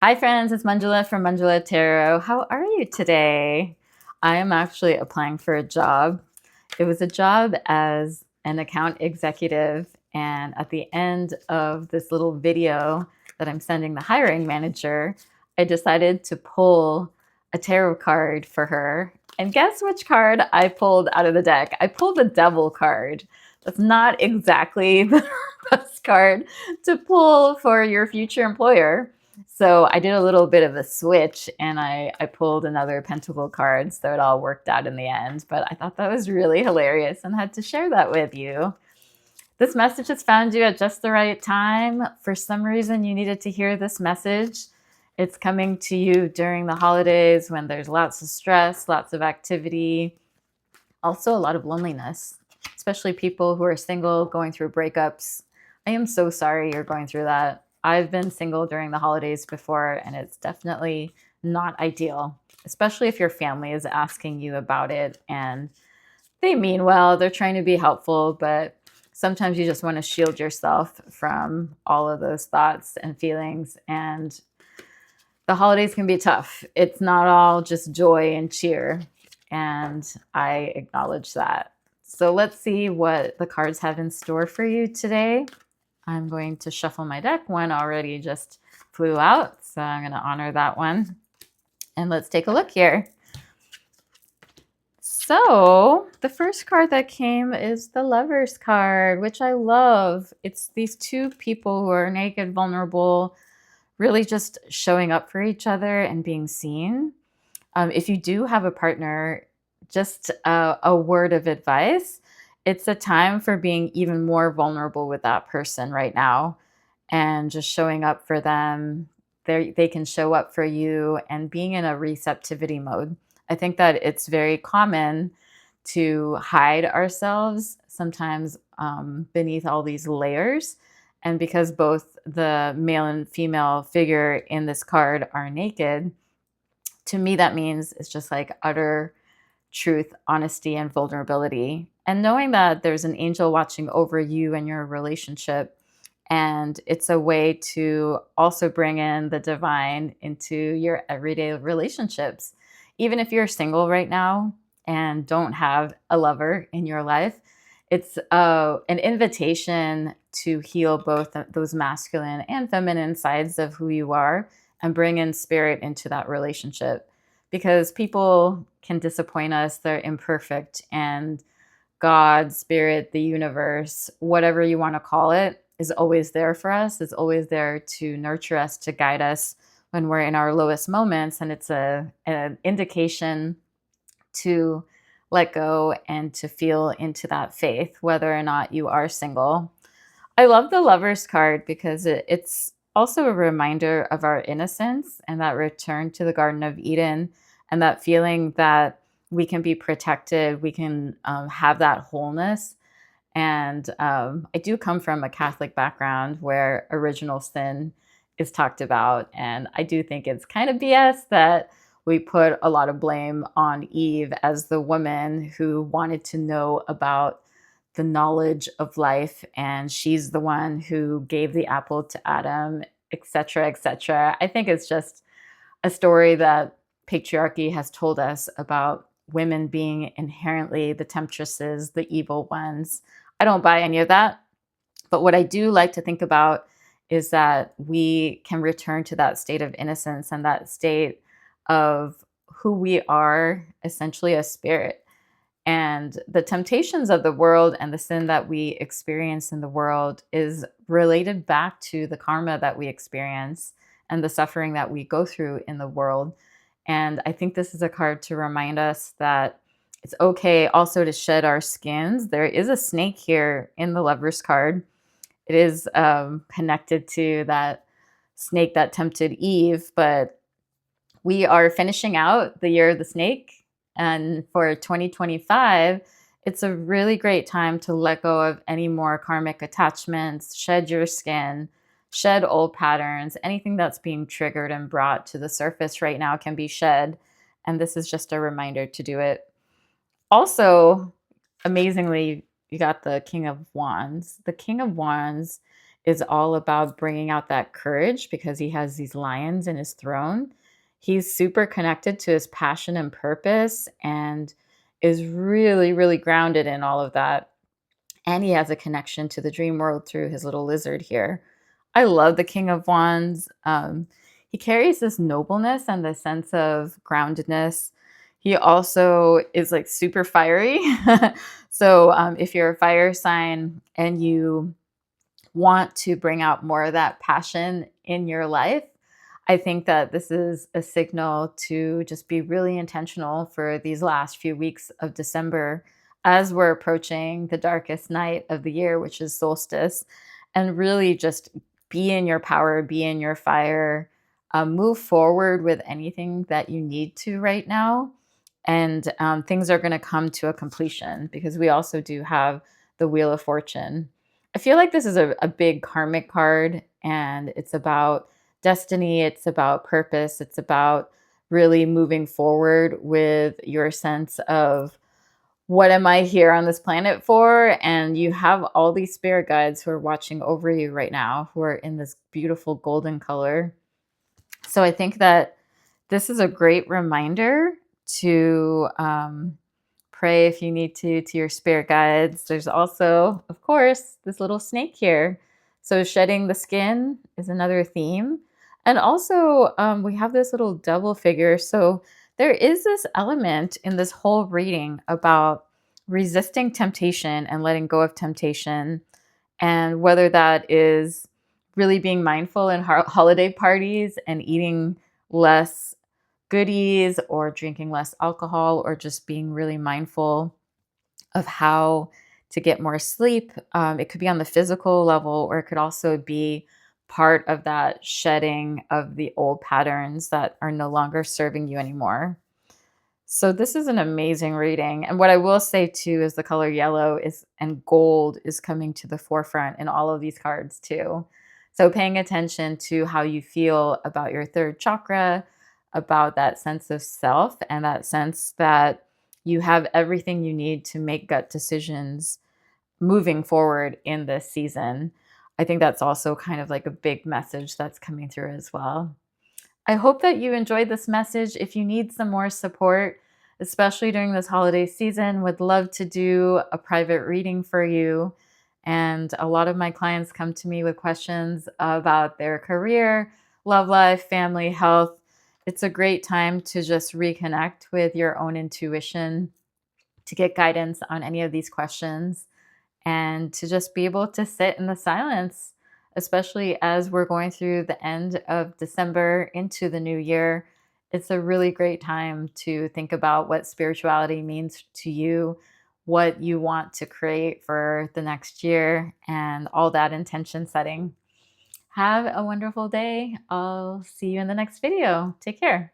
Hi, friends. It's Manjula from Manjula Tarot. How are you today? I am actually applying for a job. It was a job as an account executive. And at the end of this little video that I'm sending the hiring manager, I decided to pull a tarot card for her. And guess which card I pulled out of the deck? I pulled the Devil card. That's not exactly the best card to pull for your future employer. So I did a little bit of a switch and I pulled another Pentacle card, so it all worked out in the end. But I thought that was really hilarious and had to share that with you. This message has found you at just the right time. For some reason, you needed to hear this message. It's coming to you during the holidays when there's lots of stress, lots of activity, also a lot of loneliness, especially people who are single going through breakups. I am so sorry you're going through that. I've been single during the holidays before, and it's definitely not ideal, especially if your family is asking you about it and they mean well, they're trying to be helpful, but sometimes you just want to shield yourself from all of those thoughts and feelings. And the holidays can be tough. It's not all just joy and cheer. And I acknowledge that. So let's see what the cards have in store for you today. I'm going to shuffle my deck. One already just flew out, so I'm going to honor that one. And let's take a look here. So the first card that came is the Lovers card, which I love. It's these two people who are naked, vulnerable, really just showing up for each other and being seen. If you do have a partner, just a word of advice. It's a time for being even more vulnerable with that person right now and just showing up for them. They can show up for you and being in a receptivity mode. I think that it's very common to hide ourselves sometimes beneath all these layers. And because both the male and female figure in this card are naked, to me, that means it's just like utter truth, honesty, and vulnerability. And knowing that there's an angel watching over you and your relationship. And it's a way to also bring in the divine into your everyday relationships. Even if you're single right now and don't have a lover in your life, it's an invitation to heal both those masculine and feminine sides of who you are and bring in spirit into that relationship, because people can disappoint us. They're imperfect, and God, spirit, the universe, whatever you want to call it, is always there for us. It's always there to nurture us, to guide us when we're in our lowest moments. And it's an indication to let go and to feel into that faith, whether or not you are single. I love the Lovers card because it's also a reminder of our innocence and that return to the Garden of Eden, and that feeling that we can be protected, we can have that wholeness. And I do come from a Catholic background where original sin is talked about. And I do think it's kind of BS that we put a lot of blame on Eve as the woman who wanted to know about the knowledge of life. And she's the one who gave the apple to Adam, etc., etc. I think it's just a story that patriarchy has told us about women being inherently the temptresses, the evil ones. I don't buy any of that. But what I do like to think about is that we can return to that state of innocence and that state of who we are, essentially a spirit. And the temptations of the world and the sin that we experience in the world is related back to the karma that we experience and the suffering that we go through in the world. And I think this is a card to remind us that it's okay also to shed our skins. There is a snake here in the Lovers card. It is connected to that snake that tempted Eve, but we are finishing out the year of the snake. And for 2025, it's a really great time to let go of any more karmic attachments, shed your skin, shed old patterns. Anything that's being triggered and brought to the surface right now can be shed. And this is just a reminder to do it. Also, amazingly, you got the King of Wands. The King of Wands is all about bringing out that courage because he has these lions in his throne. He's super connected to his passion and purpose and is really, really grounded in all of that. And he has a connection to the dream world through his little lizard here. I love the King of Wands. He carries this nobleness and the sense of groundedness. He also is like super fiery. So, if you're a fire sign and you want to bring out more of that passion in your life, I think that this is a signal to just be really intentional for these last few weeks of December as we're approaching the darkest night of the year, which is solstice, and really just be in your power, be in your fire, move forward with anything that you need to right now. And things are going to come to a completion because we also do have the Wheel of Fortune. I feel like this is a big karmic card, and it's about destiny, it's about purpose, it's about really moving forward with your sense of what am I here on this planet for? And you have all these spirit guides who are watching over you right now, who are in this beautiful golden color. So I think that this is a great reminder to pray if you need to your spirit guides. There's also, of course, this little snake here. So shedding the skin is another theme. And also, we have this little double figure. So there is this element in this whole reading about resisting temptation and letting go of temptation, and whether that is really being mindful in holiday parties and eating less goodies or drinking less alcohol or just being really mindful of how to get more sleep. It could be on the physical level, or it could also be part of that shedding of the old patterns that are no longer serving you anymore. So this is an amazing reading. And what I will say too is the color yellow is and gold is coming to the forefront in all of these cards too. So paying attention to how you feel about your third chakra, about that sense of self and that sense that you have everything you need to make gut decisions moving forward in this season. I think that's also kind of like a big message that's coming through as well. I hope that you enjoyed this message. If you need some more support, especially during this holiday season, would love to do a private reading for you. And a lot of my clients come to me with questions about their career, love life, family, health. It's a great time to just reconnect with your own intuition, to get guidance on any of these questions, and to just be able to sit in the silence, especially as we're going through the end of December into the new year. It's a really great time to think about what spirituality means to you, what you want to create for the next year, and all that intention setting. Have a wonderful day. I'll see you in the next video. Take care.